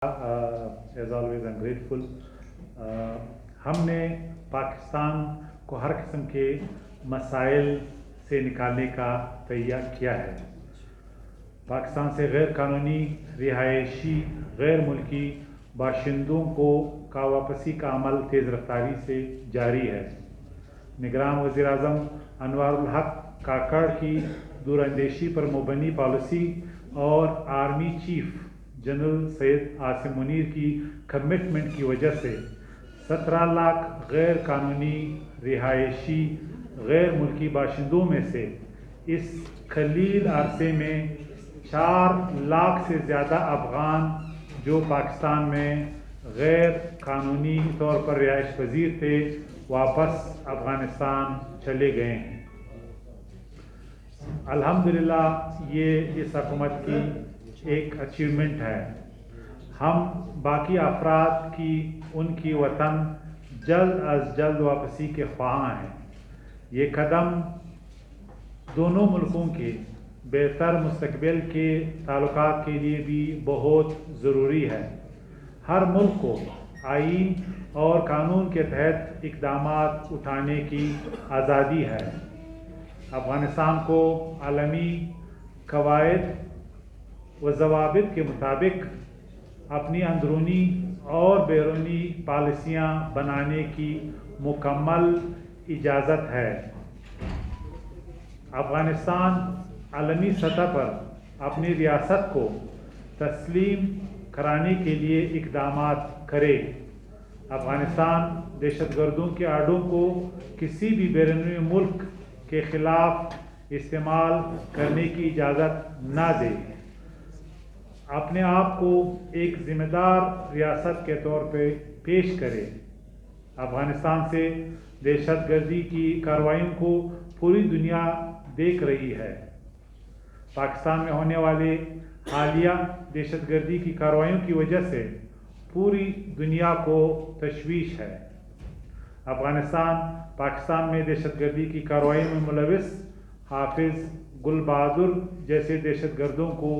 As always, I'm grateful. हमने पाकिस्तान को हर किस्म के मसाइल से निकालने का तैयार किया है। पाकिस्तान से गैर कानूनी रिहायशी गैर मुल्की बाशिंदों का वापसी का अमल तेज़ रफ्तारी से जारी है। निगरान वज़ीर आज़म अनवारुल हक काकड़ की दूरअंदेशी पर मुबनी पॉलिसी और army chief general Syed Asim Munir की कमिटमेंट की वजह से 17 लाख गैर कानूनी रिहायशी गैर मुल्की बाशिंदों में से इस कलील अरसे में 4 लाख से ज़्यादा अफ़गान जो पाकिस्तान में गैर कानूनी तौर पर रिहाइश पजीर थे वापस अफ़गानिस्तान चले गए हैं। अल्हम्दुलिल्लाह ये इस हुकूमत की एक अचीवमेंट है। हम बाकी अफराद की उनकी वतन जल्द अज जल्द वापसी के ख्वाह हैं। ये कदम दोनों मुल्कों के बेहतर मुस्तकबिल के ताल्लुकात के लिए भी बहुत ज़रूरी है। हर मुल्क को आईन और कानून के तहत इक़दामात उठाने की आज़ादी है। अफ़गानिस्तान को आलमी कवायद व ज़वाबित के मुताबिक अपनी अंदरूनी और बैरूनी पॉलिसियाँ बनाने की मुकम्मल इजाज़त है। अफ़गानिस्तान आलमी सतह पर अपनी रियासत को तस्लीम कराने के लिए इक़दामात करे। अफ़गानिस्तान दहशतगर्दों के आड़ों को किसी भी बैरूनी मुल्क के ख़िलाफ़ इस्तेमाल करने की इजाज़त ना दे। अपने आप को एक ज़िम्मेदार रियासत के तौर पे पेश करे। अफ़गानिस्तान से दहशतगर्दी की कार्रवाइयों को पूरी दुनिया देख रही है। पाकिस्तान में होने वाले हालिया दहशतगर्दी की कार्रवाइयों की वजह से पूरी दुनिया को तशवीश है। अफ़गानिस्तान पाकिस्तान में दहशतगर्दी की कार्रवाई में मुलविस हाफिज़ गुल बहादुर जैसे दहशतगर्दों को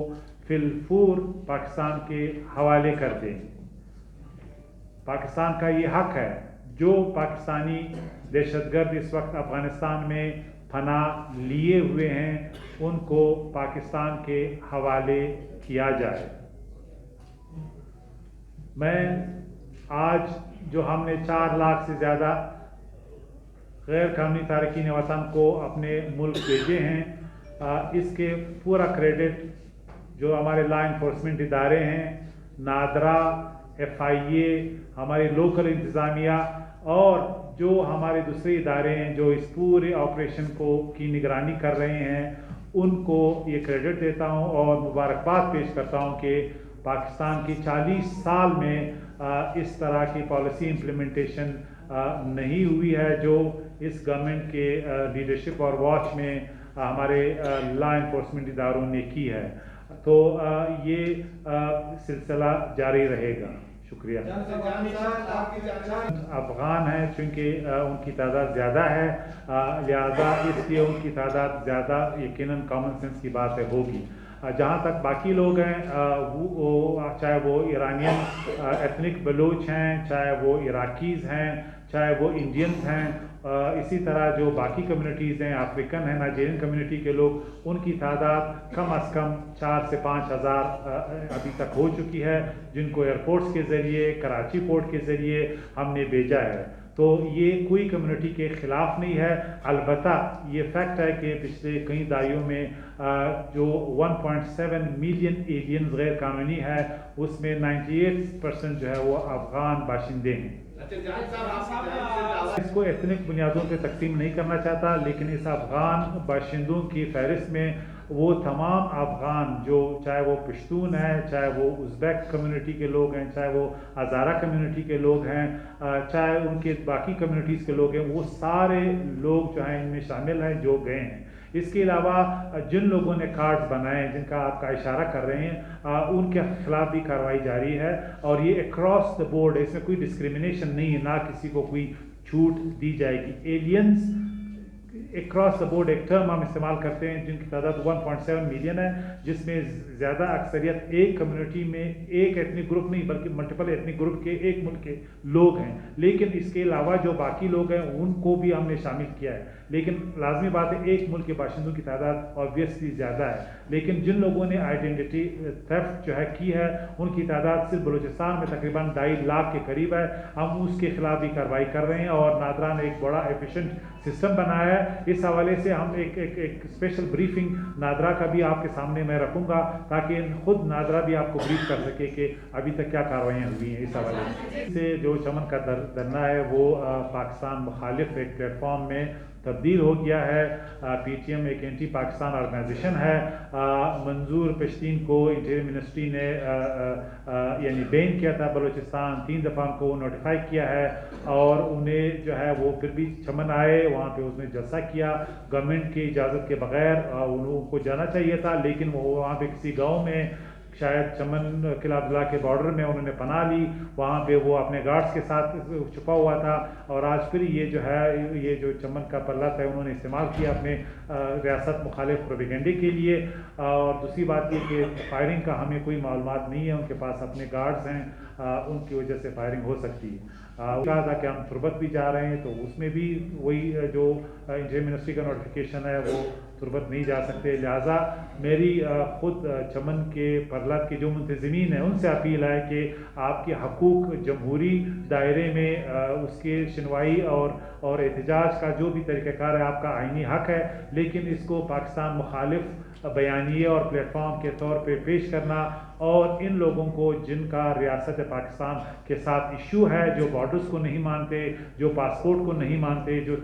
फिलफूर पाकिस्तान के हवाले कर दें। पाकिस्तान का ये हक है जो पाकिस्तानी दहशतगर्द इस वक्त अफ़गानिस्तान में पनाह लिए हुए हैं उनको पाकिस्तान के हवाले किया जाए। मैं आज जो हमने 4 लाख से ज़्यादा गैर कानूनी तारकीन वतन को अपने मुल्क भेजे हैं, इसके पूरा क्रेडिट जो हमारे लॉ इन्फोर्समेंट इदारे हैं, नादरा, FIA, हमारी लोकल इंतज़ामिया और जो हमारे दूसरे इदारे हैं जो इस पूरे ऑपरेशन की निगरानी कर रहे हैं, उनको ये क्रेडिट देता हूँ और मुबारकबाद पेश करता हूँ कि पाकिस्तान की 40 साल में इस तरह की पॉलिसी इम्प्लीमेंटेशन नहीं हुई है जो इस गवर्नमेंट के लीडरशिप और वॉच में हमारे लॉ इन्फोर्समेंट इदारों ने की है। तो ये सिलसिला जारी रहेगा। शुक्रिया। अफ़गान है चूँकि उनकी तादाद ज़्यादा है, लिहाजा इसलिए उनकी तादाद ज़्यादा यकीनन कॉमन सेंस की बात है होगी। जहाँ तक बाकी लोग हैं चाहे वो ईरानियन एथनिक बलूच हैं, चाहे वो इराकीज़ हैं, चाहे वो इंडियंस हैं, इसी तरह जो बाकी कम्युनिटीज़ हैं, अफ्रीकन हैं, नाइजीरियन कम्युनिटी के लोग, उनकी तादाद कम अज़ कम 4 से 5 हज़ार अभी तक हो चुकी है जिनको एयरपोर्ट्स के ज़रिए, कराची पोर्ट के ज़रिए हमने भेजा है। तो ये कोई कम्युनिटी के ख़िलाफ़ नहीं है। अलबत्ता ये फैक्ट है कि पिछले कई दहाइयों में जो 1.7 मिलियन एलियंस गैर कानूनी है उसमें 98% जो है वो अफ़गान बाशिंदे हैं। इसको एथनिक बुनियादों पे तकसीम नहीं करना चाहता, लेकिन इस अफ़गान बाशिंदों की फहरिस्त में वो तमाम अफ़गान जो चाहे वो पश्तून हैं, चाहे वो उज़्बेक कम्युनिटी के लोग हैं, चाहे वो हज़ारा कम्युनिटी के लोग हैं, चाहे उनके बाकी कम्युनिटीज़ के लोग हैं, वो सारे लोग जो हैं इनमें शामिल हैं जो गए हैं। इसके अलावा जिन लोगों ने कार्ड्स बनाए जिनका आपका इशारा कर रहे हैं उनके खिलाफ भी कार्रवाई जारी है और ये अक्रॉस द बोर्ड है, इसमें कोई डिस्क्रिमिनेशन नहीं है, ना किसी को कोई छूट दी जाएगी। एलियंस ایک کراس دا بورڈ ایک ٹرم ہم استعمال کرتے ہیں جن کی تعداد 1.7 ملین ہے، جس میں زیادہ اکثریت ایک کمیونٹی میں ایک ایتھنک گروپ نہیں بلکہ ملٹیپل ایتھنک گروپ کے ایک ملک کے لوگ ہیں. لیکن اس کے علاوہ جو باقی لوگ ہیں ان کو بھی ہم نے شامل کیا ہے. لیکن لازمی بات ہے ایک ملک کے باشندوں کی تعداد آبویسلی زیادہ ہے، لیکن جن لوگوں نے آئیڈینٹی تھیفٹ جو ہے کی ہے ان کی تعداد صرف بلوچستان میں تقریباً 2.5 لاکھ کے قریب ہے. ہم اس کے خلاف بھی کارروائی کر رہے ہیں اور نادرا نے ایک بڑا ایفیشینٹ سسٹم بنایا ہے. اس حوالے سے ہم ایک اسپیشل بریفنگ نادرا کا بھی آپ کے سامنے میں رکھوں گا تاکہ خود نادرا بھی آپ کو بریف کر سکے کہ ابھی تک کیا کارروائیاں ہوئی ہیں. اس حوالے سے جو چمن کا دھرنا ہے وہ پاکستان مخالف ایک پلیٹ فارم میں تبدیل ہو گیا ہے. پی ٹی ایم ایک اینٹی پاکستان آرگنائزیشن ہے. منظور پشتین کو انٹیریئر منسٹری نے یعنی بین کیا تھا بلوچستان، 3 دفعہ ان کو نوٹیفائی کیا ہے اور انہیں جو ہے وہ پھر بھی چمن آئے، وہاں پہ اس نے جلسہ کیا گورنمنٹ کی اجازت کے بغیر. ان کو جانا چاہیے تھا لیکن وہ وہاں پہ کسی گاؤں میں شاید چمن قلعہ عبداللہ کے بارڈر میں انہوں نے پناہ لی، وہاں پہ وہ اپنے گارڈز کے ساتھ چھپا ہوا تھا اور آج پھر یہ جو ہے یہ جو چمن کا پلہ ہے انہوں نے استعمال کیا اپنے ریاست مخالف پروپیگنڈے کے لیے. اور دوسری بات یہ کہ فائرنگ کا ہمیں کوئی معلومات نہیں ہے، ان کے پاس اپنے گارڈز ہیں، ان کی وجہ سے فائرنگ ہو سکتی ہے. کہا تھا کہ ہم تربت بھی جا رہے ہیں تو اس میں بھی وہی جو انٹیریئر منسٹری کا نوٹیفیکیشن ہے وہ تربت نہیں جا سکتے. لہٰذا میری خود چمن کے پرلت کے جو منتظمین ہیں ان سے اپیل ہے کہ آپ کے حقوق جمہوری دائرے میں اس کے شنوائی اور احتجاج کا جو بھی طریقہ کار ہے آپ کا آئینی حق ہے، لیکن اس کو پاکستان مخالف بیانیے اور پلیٹ فارم کے طور پہ پیش کرنا اور ان لوگوں کو جن کا ریاست پاکستان کے ساتھ ایشو ہے، جو بارڈرز کو نہیں مانتے، جو پاسپورٹ کو نہیں مانتے، جو